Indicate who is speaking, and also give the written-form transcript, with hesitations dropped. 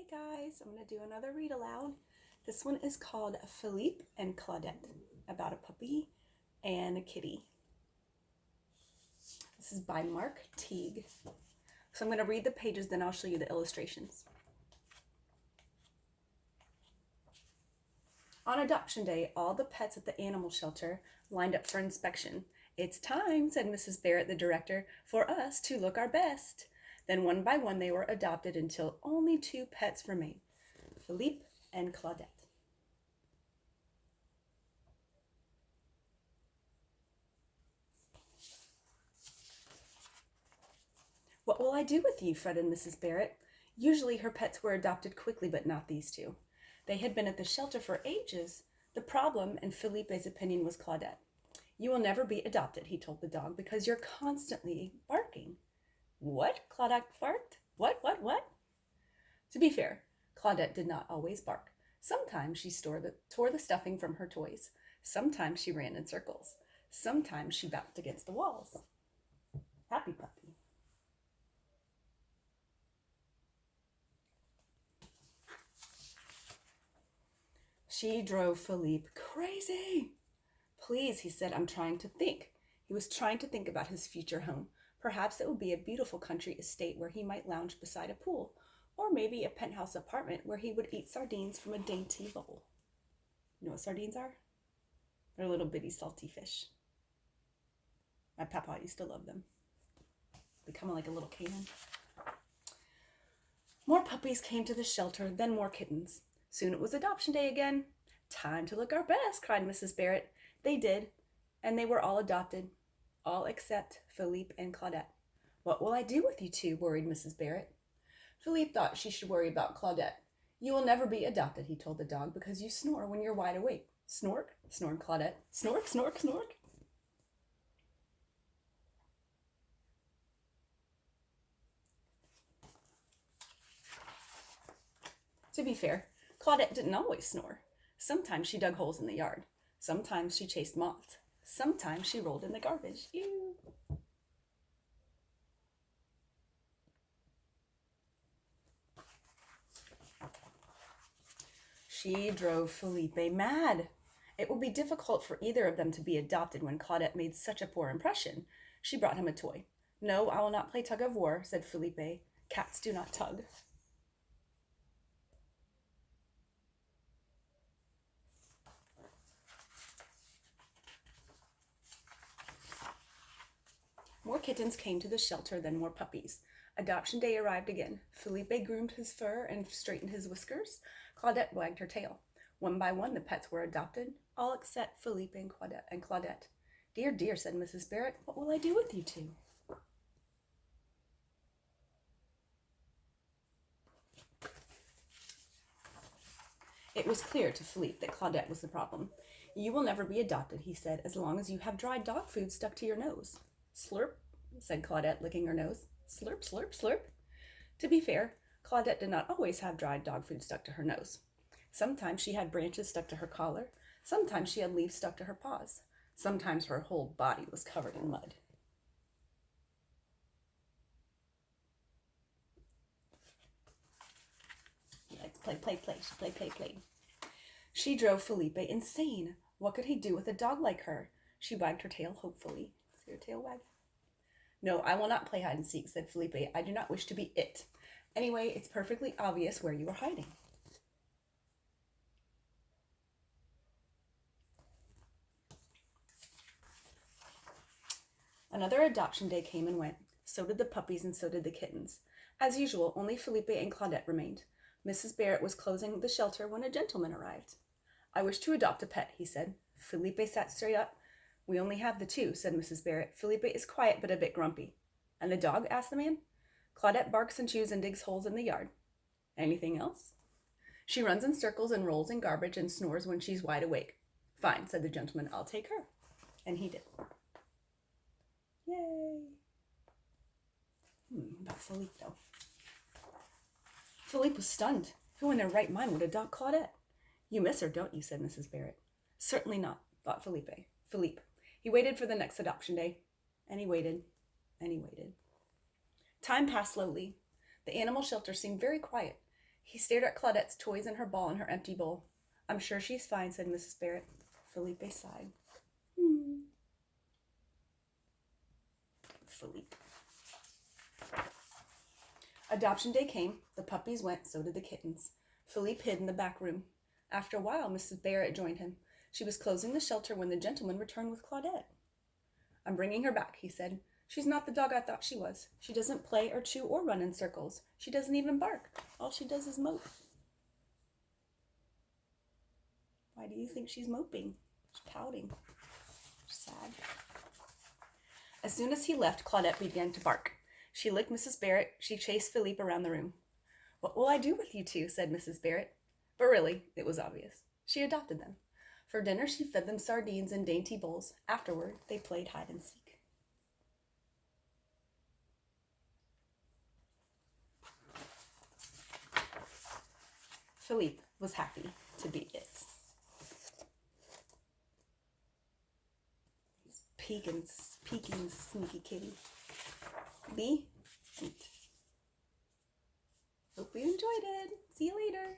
Speaker 1: Guys, I'm going to do another read aloud. This one is called Felipe and Claudette, about a puppy and a kitty. This is by Mark Teague. So I'm going to read the pages, then I'll show you the illustrations. On adoption day, all the pets at the animal shelter lined up for inspection. "It's time," said Mrs. Barrett, the director, "for us to look our best." Then one by one they were adopted until only 2 pets remained, Felipe and Claudette. "What will I do with you?" fretted Mrs. Barrett. Usually her pets were adopted quickly, but not these 2. They had been at the shelter for ages. The problem, in Felipe's opinion, was Claudette. "You will never be adopted," he told the dog, "because you're constantly barking." "What?" Claudette barked. What? To be fair, Claudette did not always bark. Sometimes she tore the stuffing from her toys. Sometimes she ran in circles. Sometimes she backed against the walls. Happy puppy. She drove Felipe crazy. "Please," he said, "I'm trying to think." He was trying to think about his future home. Perhaps it would be a beautiful country estate where he might lounge beside a pool, or maybe a penthouse apartment where he would eat sardines from a dainty bowl. You know what sardines are? They're little bitty salty fish. My papa used to love them. They come in like a little can. More puppies came to the shelter, then more kittens. Soon it was adoption day again. "Time to look our best," cried Mrs. Barrett. They did, and they were all adopted, all except Felipe and Claudette. "What will I do with you 2?" worried Mrs. Barrett. Felipe thought she should worry about Claudette. "You will never be adopted," he told the dog, "because you snore when you're wide awake." "Snork?" snored Claudette. "Snork, snork, snork." To be fair, Claudette didn't always snore. Sometimes she dug holes in the yard. Sometimes she chased moths. Sometimes she rolled in the garbage. Ew. She drove Felipe mad. It would be difficult for either of them to be adopted when Claudette made such a poor impression. She brought him a toy. "No, I will not play tug of war," said Felipe. "Cats do not tug." More kittens came to the shelter, then more puppies. Adoption day arrived again. Felipe groomed his fur and straightened his whiskers. Claudette wagged her tail. One by one the pets were adopted, all except Felipe and Claudette. "Dear, dear," said Mrs. Barrett, "what will I do with you 2?" It was clear to Felipe that Claudette was the problem. "You will never be adopted," he said, "as long as you have dried dog food stuck to your nose." "Slurp," said Claudette, licking her nose. "Slurp, slurp, slurp." To be fair, Claudette did not always have dried dog food stuck to her nose. Sometimes she had branches stuck to her collar. Sometimes she had leaves stuck to her paws. Sometimes her whole body was covered in mud. Let's play. She drove Felipe insane. What could he do with a dog like her? She wagged her tail hopefully. See her tail wag? "No, I will not play hide and seek," said Felipe. "I do not wish to be it. Anyway, it's perfectly obvious where you are hiding." Another adoption day came and went. So did the puppies and so did the kittens. As usual, only Felipe and Claudette remained. Mrs. Barrett was closing the shelter when a gentleman arrived. "I wish to adopt a pet," he said. Felipe sat straight up. "We only have the 2, said Mrs. Barrett. "Felipe is quiet but a bit grumpy." "And the dog?" asked the man. "Claudette barks and chews and digs holes in the yard." "Anything else?" "She runs in circles and rolls in garbage and snores when she's wide awake." "Fine," said the gentleman. "I'll take her." And he did. Yay! About Felipe, though. Felipe was stunned. Who in their right mind would adopt Claudette? "You miss her, don't you?" said Mrs. Barrett. "Certainly not," thought Felipe. He waited for the next adoption day. And he waited. And he waited. Time passed slowly. The animal shelter seemed very quiet. He stared at Claudette's toys and her ball in her empty bowl. I'm sure she's fine, said Mrs. Barrett. Felipe sighed. Felipe. Adoption day came. The puppies went, so did the kittens. Felipe hid in the back room. After a while, Mrs. Barrett joined him. She was closing the shelter when the gentleman returned with Claudette. I'm bringing her back, he said. She's not the dog I thought she was. She doesn't play or chew or run in circles. She doesn't even bark. All she does is mope. Why do you think she's moping? She's pouting. She's sad. As soon as he left, Claudette began to bark. She licked Mrs. Barrett. She chased Felipe around the room. What will I do with you two? Said Mrs. Barrett. But really, it was obvious. She adopted them. For dinner, she fed them sardines in dainty bowls. Afterward, they played hide and seek. Felipe was happy to be it. He's peeking, sneaky kitty. The end. Hope you enjoyed it. See you later.